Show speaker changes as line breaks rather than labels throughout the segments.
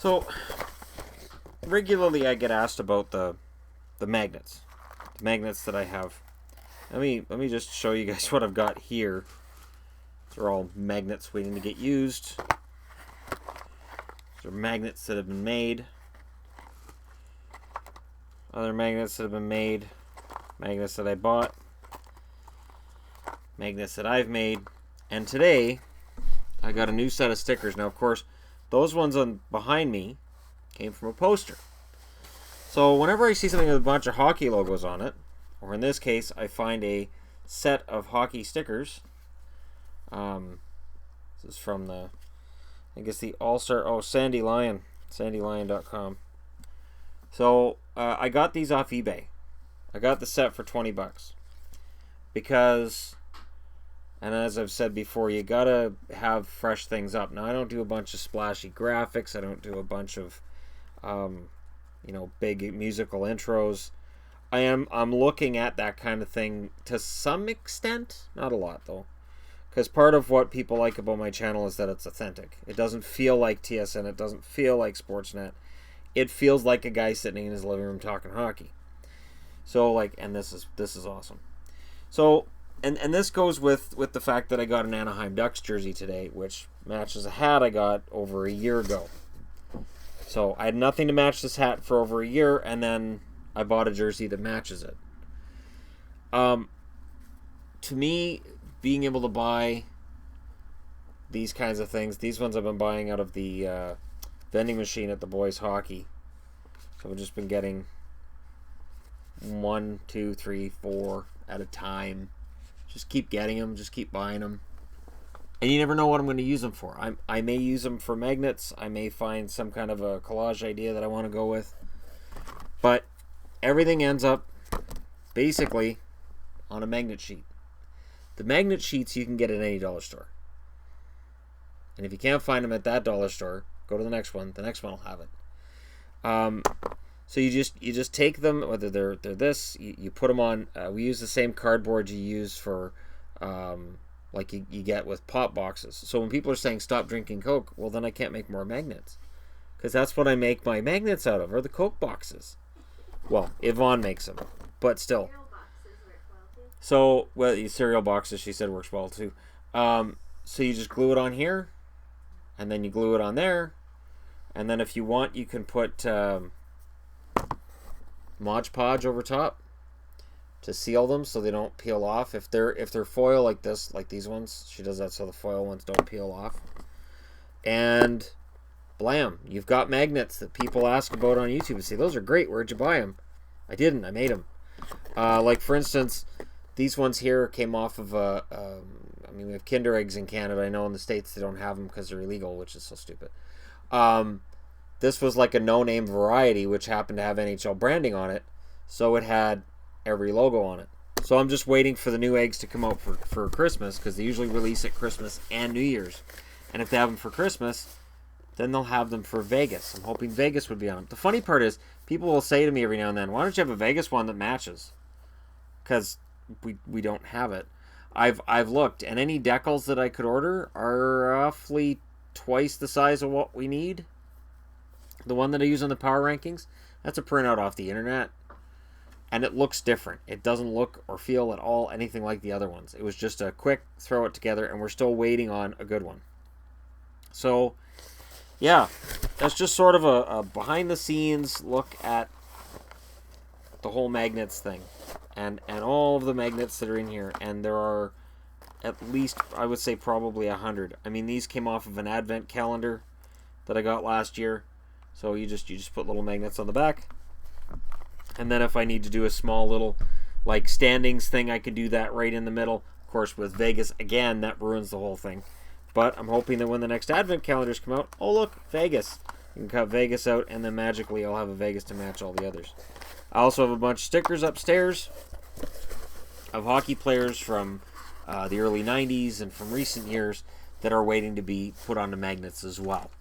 So, regularly I get asked about the magnets. The magnets that I have. Let me just show you guys what I've got here. They're all magnets waiting to get used. These are magnets that have been made. Other magnets that have been made. Magnets that I bought. Magnets that I've made. And today, I got a new set of stickers. Now, of course, those ones on behind me came from a poster. So whenever I see something with a bunch of hockey logos on it, or in this case, I find a set of hockey stickers. This is from the, I guess the All-Star, Sandy Lion, sandylion.com. So I got these off eBay. I got the set for $20 because, and as I've said before, you gotta have fresh things up. Now I don't do a bunch of splashy graphics. I don't do a bunch of, big musical intros. I'm looking at that kind of thing to some extent, not a lot though, because part of what people like about my channel is that it's authentic. It doesn't feel like TSN. It doesn't feel like Sportsnet. It feels like a guy sitting in his living room talking hockey. So and this is awesome. So and this goes with the fact that I got an Anaheim Ducks jersey today, which matches a hat I got over a year ago. So I had nothing to match this hat for over a year, and then I bought a jersey that matches it. To me, being able to buy these kinds of things, these ones I've been buying out of the vending machine at the boys hockey. So I've just been getting 1, 2, 3, 4 at a time. Just keep getting them, just keep buying them. And you never know what I'm going to use them for. I may use them for magnets. I may find some kind of a collage idea that I want to go with. But everything ends up basically on a magnet sheet. The magnet sheets you can get at any dollar store. And if you can't find them at that dollar store, go to the next one. The next one will have it. So you just take them, whether they're this, you put them on. We use the same cardboard you use for like you get with pop boxes. So when people are saying stop drinking Coke, well then I can't make more magnets, because that's what I make my magnets out of, are the Coke boxes. Well, Yvonne makes them, but still. So, the cereal boxes, she said, works well too. So you just glue it on here, and then you glue it on there, and then if you want, you can put Mod Podge over top to seal them so they don't peel off. If they're foil like this, like these ones, she does that so the foil ones don't peel off. And blam, you've got magnets that people ask about on YouTube and say, those are great, where'd you buy them? I didn't, I made them. Like for instance, these ones here came off of we have Kinder Eggs in Canada. I know in the States they don't have them because they're illegal, which is so stupid. This was like a no-name variety, which happened to have NHL branding on it, so it had every logo on it. So I'm just waiting for the new eggs to come out for Christmas, because they usually release at Christmas and New Year's. And if they have them for Christmas, then they'll have them for Vegas. I'm hoping Vegas would be on them. The funny part is, people will say to me every now and then, why don't you have a Vegas one that matches? Because we don't have it. I've looked, and any decals that I could order are roughly twice the size of what we need. The one that I use on the power rankings, that's a printout off the internet, and it looks different. It doesn't look or feel at all anything like the other ones. It was just a quick throw it together, and we're still waiting on a good one. So, yeah, that's just sort of a behind-the-scenes look at the whole magnets thing, and all of the magnets that are in here, and there are at least, I would say, probably 100. I mean, these came off of an advent calendar that I got last year. So you just put little magnets on the back, and then if I need to do a small little like standings thing, I can do that right in the middle. Of course, with Vegas, again, that ruins the whole thing. But I'm hoping that when the next advent calendars come out, oh look, Vegas. You can cut Vegas out, and then magically I'll have a Vegas to match all the others. I also have a bunch of stickers upstairs of hockey players from the early 90s and from recent years that are waiting to be put onto magnets as well.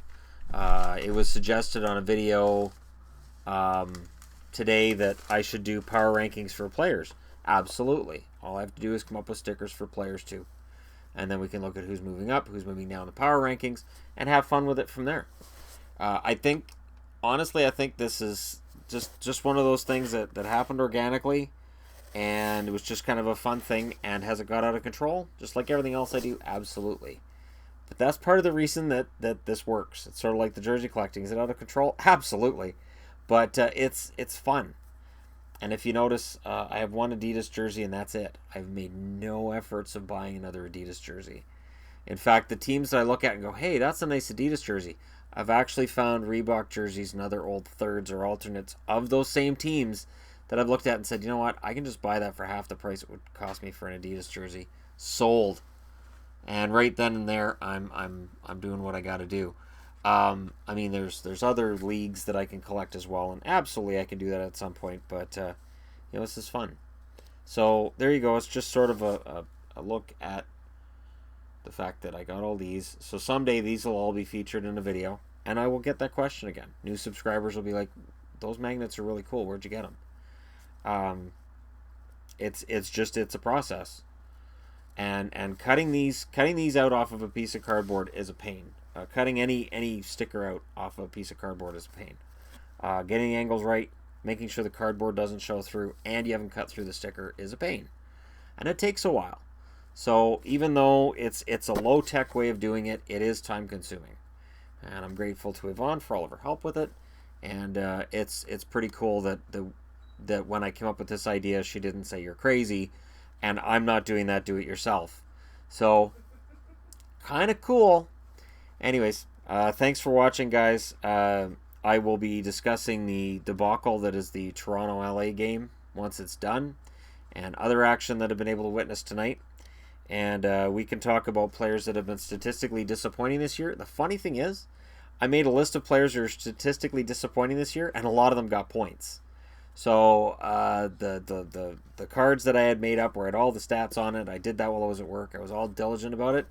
It was suggested on a video today that I should do power rankings for players. Absolutely. All I have to do is come up with stickers for players too. And then we can look at who's moving up, who's moving down the power rankings, and have fun with it from there. I think, honestly, I think this is just one of those things that happened organically, and it was just kind of a fun thing. And has it got out of control? Just like everything else I do, absolutely. But that's part of the reason that this works. It's sort of like the jersey collecting. Is it out of control? Absolutely. But it's fun. And if you notice, I have one Adidas jersey, and that's it. I've made no efforts of buying another Adidas jersey. In fact, the teams that I look at and go, hey, that's a nice Adidas jersey, I've actually found Reebok jerseys and other old thirds or alternates of those same teams that I've looked at and said, you know what, I can just buy that for half the price it would cost me for an Adidas jersey. Sold. And right then and there, I'm doing what I got to do. I mean, there's other leagues that I can collect as well, and absolutely I can do that at some point. But this is fun. So there you go. It's just sort of a look at the fact that I got all these. So someday these will all be featured in a video, and I will get that question again. New subscribers will be like, "Those magnets are really cool. Where'd you get them?" It's a process. And cutting these out off of a piece of cardboard is a pain. Cutting any sticker out off of a piece of cardboard is a pain. Getting the angles right, making sure the cardboard doesn't show through, and you haven't cut through the sticker is a pain, and it takes a while. So even though it's a low tech way of doing it, it is time consuming, and I'm grateful to Yvonne for all of her help with it. And it's pretty cool that when I came up with this idea, she didn't say you're crazy. And I'm not doing that do it yourself. So, kind of cool. Anyways, thanks for watching, guys. I will be discussing the debacle that is the Toronto LA game once it's done, and other action that I've been able to witness tonight. And we can talk about players that have been statistically disappointing this year. The funny thing is, I made a list of players who are statistically disappointing this year, and a lot of them got points. So the cards that I had made up where I had all the stats on it. I did that while I was at work. I was all diligent about it.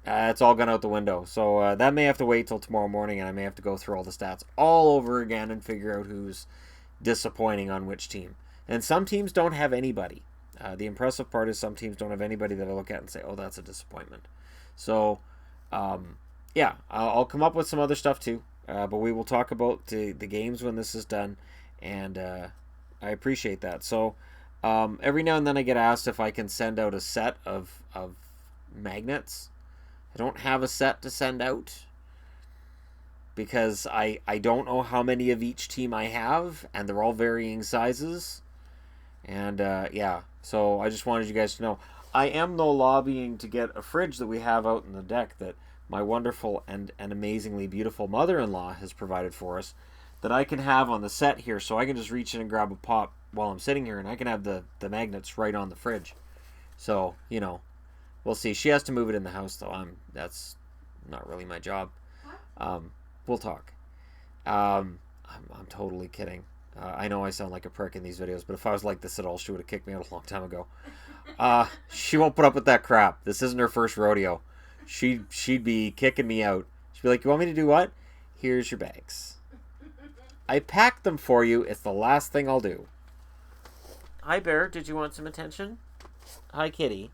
It's all gone out the window. So that may have to wait till tomorrow morning, and I may have to go through all the stats all over again and figure out who's disappointing on which team. And some teams don't have anybody. The impressive part is some teams don't have anybody that I look at and say, oh, that's a disappointment. So, yeah, I'll come up with some other stuff too. But we will talk about the games when this is done. And I appreciate that. So every now and then I get asked if I can send out a set of magnets. I don't have a set to send out because I don't know how many of each team I have, and they're all varying sizes. And yeah, so I just wanted you guys to know. I am though lobbying to get a fridge that we have out in the deck that my wonderful and amazingly beautiful mother-in-law has provided for us, that I can have on the set here, so I can just reach in and grab a pop while I'm sitting here, and I can have the magnets right on the fridge. So, we'll see. She has to move it in the house, though. That's not really my job. We'll talk. I'm totally kidding. I know I sound like a prick in these videos, but if I was like this at all, she would have kicked me out a long time ago. She won't put up with that crap. This isn't her first rodeo. She'd be kicking me out. She'd be like, you want me to do what? Here's your bags. I packed them for you. It's the last thing I'll do. Hi, Bear. Did you want some attention? Hi, Kitty.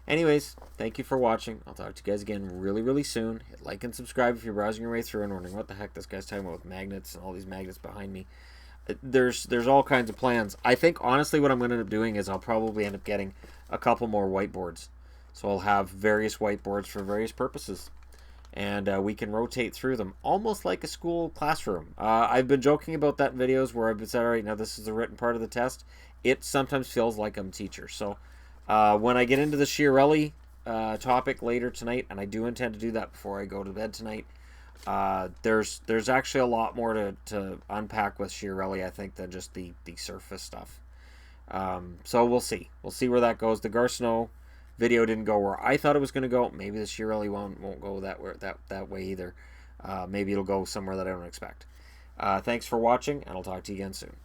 Anyways, thank you for watching. I'll talk to you guys again really, really soon. Hit like and subscribe if you're browsing your way through and wondering what the heck this guy's talking about with magnets and all these magnets behind me. There's all kinds of plans. I think, honestly, what I'm going to end up doing is I'll probably end up getting a couple more whiteboards. So I'll have various whiteboards for various purposes. And we can rotate through them almost like a school classroom. I've been joking about that in videos where I've said, all right, now this is the written part of the test. It sometimes feels like I'm a teacher. So when I get into the Chiarelli topic later tonight, and I do intend to do that before I go to bed tonight, there's actually a lot more to unpack with Chiarelli, I think, than just the surface stuff. So we'll see. We'll see where that goes. The Garceau video didn't go where I thought it was going to go. Maybe the Chiarelli won't go that way either. Maybe it'll go somewhere that I don't expect. Thanks for watching, and I'll talk to you again soon.